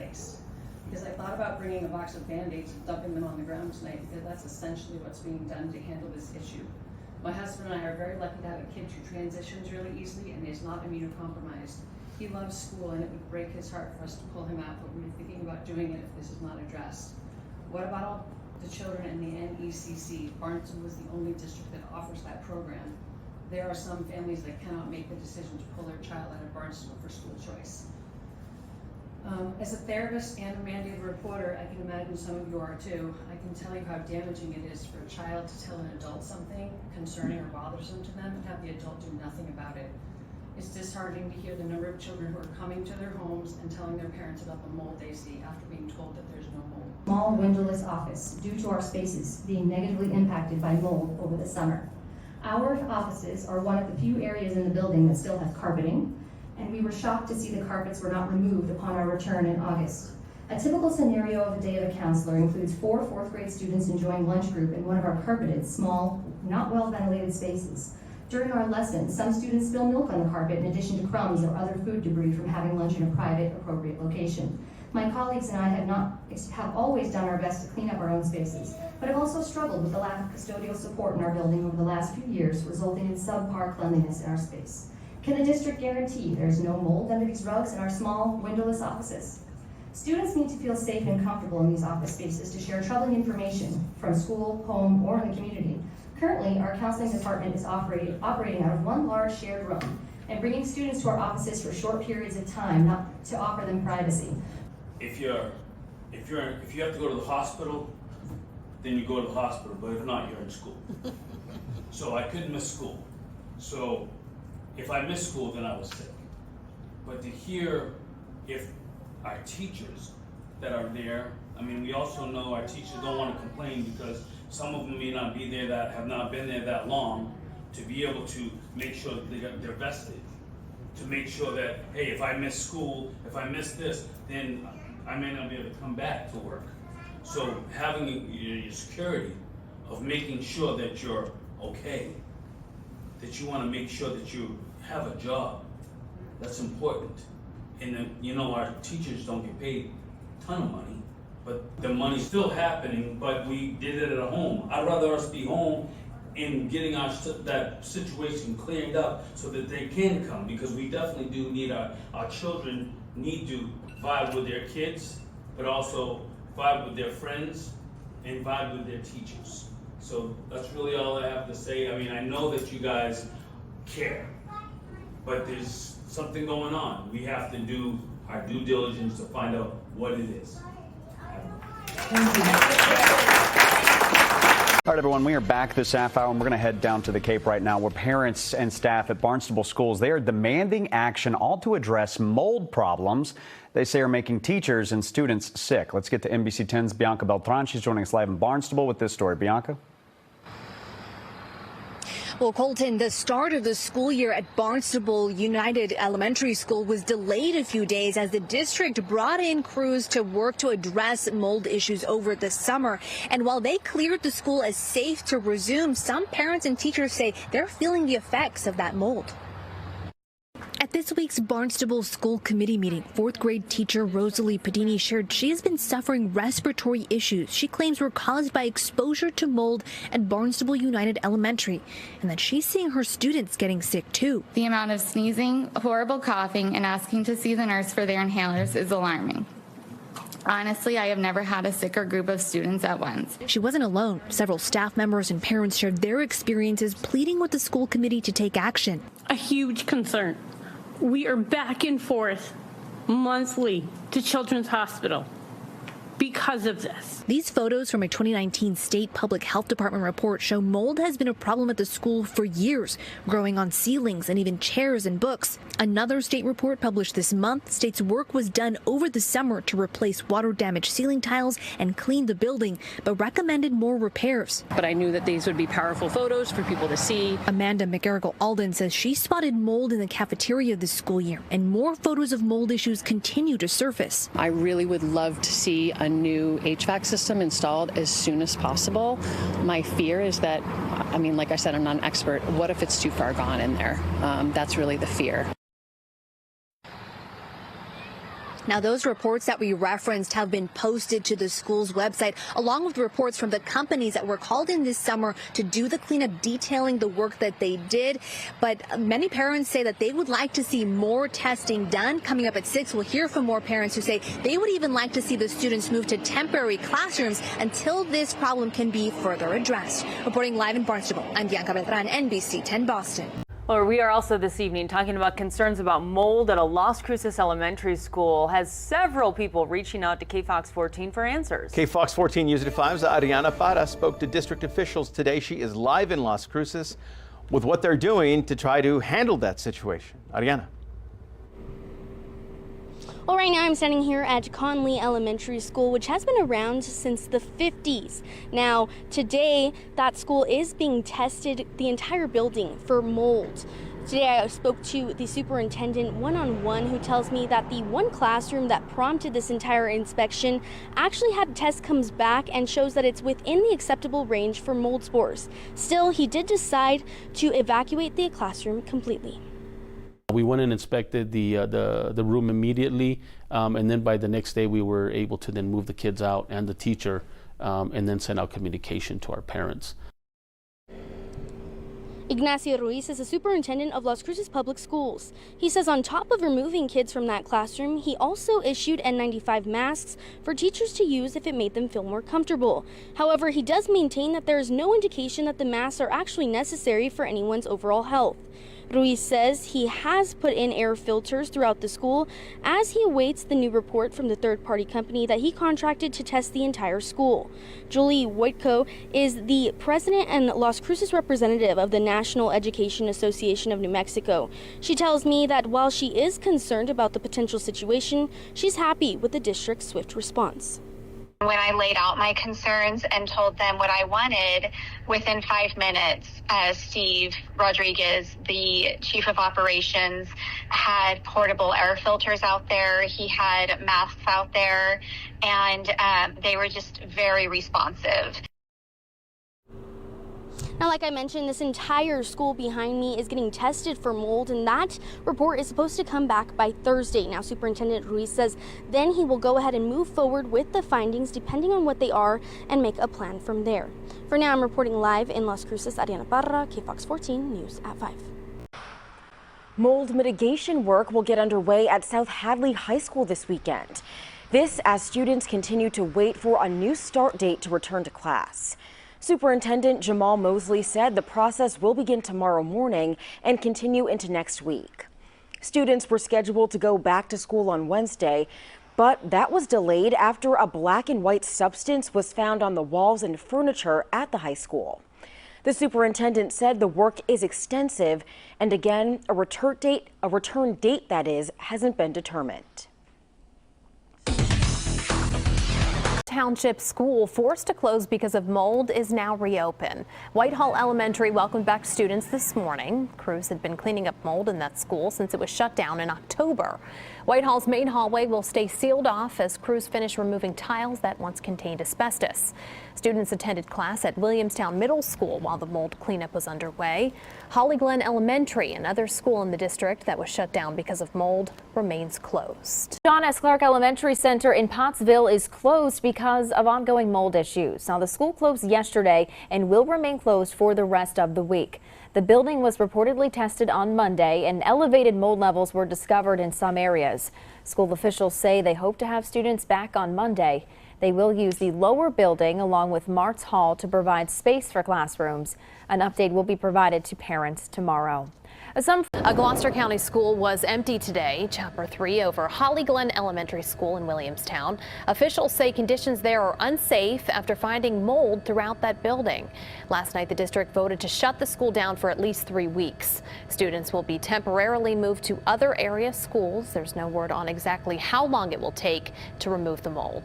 place. Because I thought about bringing a box of Band-Aids and dumping them on the ground tonight, because that's essentially what's being done to handle this issue. My husband and I are very lucky to have a kid who transitions really easily and is not immunocompromised. He loves school and it would break his heart for us to pull him out, but we're thinking about doing it if this is not addressed. What about all the children in the NECC? Barnstable is the only district that offers that program. There are some families that cannot make the decision to pull their child out of Barnstable for school choice. As a therapist and a mandated reporter, I can imagine some of you are too. I can tell you how damaging it is for a child to tell an adult something concerning or bothersome to them and have the adult do nothing about it. It's disheartening to hear the number of children who are coming to their homes and telling their parents about the mold they see after being told that there's no mold. Small windowless office due to our spaces being negatively impacted by mold over the summer. Our offices are one of the few areas in the building that still have carpeting, and we were shocked to see the carpets were not removed upon our return in August. A typical scenario of a day of a counselor includes 4 fourth grade students enjoying lunch group in one of our carpeted, small, not well ventilated spaces. During our lessons, some students spill milk on the carpet in addition to crumbs or other food debris from having lunch in a private, appropriate location. My colleagues and I have always done our best to clean up our own spaces, but have also struggled with the lack of custodial support in our building over the last few years, resulting in subpar cleanliness in our space. Can the district guarantee there's no mold under these rugs in our small, windowless offices? Students need to feel safe and comfortable in these office spaces to share troubling information from school, home, or in the community. Currently, our counseling department is operating out of one large shared room and bringing students to our offices for short periods of time, not to offer them privacy. If you have to go to the hospital, then you go to the hospital, but if not, you're in school. So I couldn't miss school. So if I missed school, then I was sick. But to hear if our teachers that are there, I mean, we also know our teachers don't want to complain because some of them may not be there, that have not been there that long, to be able to make sure that they're vested, to make sure that, hey, if I miss school, if I miss this, then I may not be able to come back to work. So having your security of making sure that you're okay, that you want to make sure that you have a job, that's important. And then, you know, our teachers don't get paid a ton of money, but the money's still happening, but we did it at home. I'd rather us be home and getting that situation cleared up so that they can come, because we definitely do need our children need to vibe with their kids, but also vibe with their friends and vibe with their teachers. So that's really all I have to say. I mean, I know that you guys care, but there's something going on. We have to do our due diligence to find out what it is. All right, everyone, we are back this half hour, and we're going to head down to the Cape right now, where parents and staff at Barnstable schools, they are demanding action, all to address mold problems they say are making teachers and students sick. Let's get to NBC 10's Bianca Beltran. She's joining us live in Barnstable with this story. Bianca? Well, Colton, the start of the school year at Barnstable United Elementary School was delayed a few days as the district brought in crews to work to address mold issues over the summer. And while they cleared the school as safe to resume, some parents and teachers say they're feeling the effects of that mold. At this week's Barnstable School Committee meeting, 4th grade teacher Rosalie Padini shared she has been suffering respiratory issues she claims were caused by exposure to mold at Barnstable United Elementary, and that she's seeing her students getting sick too. The amount of sneezing, horrible coughing, and asking to see the nurse for their inhalers is alarming. Honestly, I have never had a sicker group of students at once. She wasn't alone. Several staff members and parents shared their experiences, pleading with the school committee to take action. A huge concern. We are back and forth monthly to Children's Hospital because of this. These photos from a 2019 state public health department report show mold has been a problem at the school for years, growing on ceilings and even chairs and books. Another state report published this month states work was done over the summer to replace water-damaged ceiling tiles and clean the building, but recommended more repairs. But I knew that these would be powerful photos for people to see. Amanda McGarrigle-Alden says she spotted mold in the cafeteria this school year, and more photos of mold issues continue to surface. I really would love to see a new HVAC system installed as soon as possible. My fear is that, I mean, like I said, I'm not an expert. What if it's too far gone in there? That's really the fear. Now, those reports that we referenced have been posted to the school's website, along with reports from the companies that were called in this summer to do the cleanup, detailing the work that they did. But many parents say that they would like to see more testing done. Coming up at 6, we'll hear from more parents who say they would even like to see the students move to temporary classrooms until this problem can be further addressed. Reporting live in Barnstable, I'm Bianca Beltran, NBC 10 Boston. Well, we are also this evening talking about concerns about mold at a Las Cruces elementary school. Has several people reaching out to KFOX 14 for answers. KFOX 14 News at 5's Ariana Parra spoke to district officials today. She is live in Las Cruces with what they're doing to try to handle that situation. Ariana. Well, right now I'm standing here at Conley Elementary School, which has been around since the 50s. Now, today, that school is being tested, the entire building, for mold. Today I spoke to the superintendent one-on-one, who tells me that the one classroom that prompted this entire inspection actually had a test comes back and shows that it's within the acceptable range for mold spores. Still, he did decide to evacuate the classroom completely. We went and inspected the room immediately, and then by the next day we were able to then move the kids out and the teacher, and then send out communication to our parents. Ignacio Ruiz is the superintendent of Las Cruces Public Schools. He says on top of removing kids from that classroom, he also issued N95 masks for teachers to use if it made them feel more comfortable. However, he does maintain that there is no indication that the masks are actually necessary for anyone's overall health. Ruiz says he has put in air filters throughout the school as he awaits the new report from the third-party company that he contracted to test the entire school. Julie Wojtko is the president and Las Cruces representative of the National Education Association of New Mexico. She tells me that while she is concerned about the potential situation, she's happy with the district's swift response. When I laid out my concerns and told them what I wanted, within 5 minutes, Steve Rodriguez, the chief of operations, had portable air filters out there. He had masks out there, and they were just very responsive. Now, like I mentioned, this entire school behind me is getting tested for mold, and that report is supposed to come back by Thursday. Now, Superintendent Ruiz says then he will go ahead and move forward with the findings depending on what they are and make a plan from there. For now, I'm reporting live in Las Cruces. Ariana Parra, KFOX 14 News at 5. Mold mitigation work will get underway at South Hadley High School this weekend. This as students continue to wait for a new start date to return to class. Superintendent Jamal Mosley said the process will begin tomorrow morning and continue into next week. Students were scheduled to go back to school on Wednesday, but that was delayed after a black and white substance was found on the walls and furniture at the high school. The superintendent said the work is extensive, and again, a return date that is, hasn't been determined. Township school forced to close because of mold is now reopened. Whitehall Elementary welcomed back students this morning. Crews had been cleaning up mold in that school since it was shut down in October. Whitehall's main hallway will stay sealed off as crews finish removing tiles that once contained asbestos. Students attended class at Williamstown Middle School while the mold cleanup was underway. Holly Glen Elementary, another school in the district that was shut down because of mold, remains closed. John S. Clark Elementary Center in Pottsville is closed because of ongoing mold issues. Now, the school closed yesterday and will remain closed for the rest of the week. The building was reportedly tested on Monday, and elevated mold levels were discovered in some areas. School officials say they hope to have students back on Monday. They will use the lower building along with Martz Hall to provide space for classrooms. An update will be provided to parents tomorrow. A Gloucester County school was empty today, Chapter 3 over Holly Glen Elementary School in Williamstown. Officials say conditions there are unsafe after finding mold throughout that building. Last night, the district voted to shut the school down for at least 3 weeks. Students will be temporarily moved to other area schools. There's no word on exactly how long it will take to remove the mold.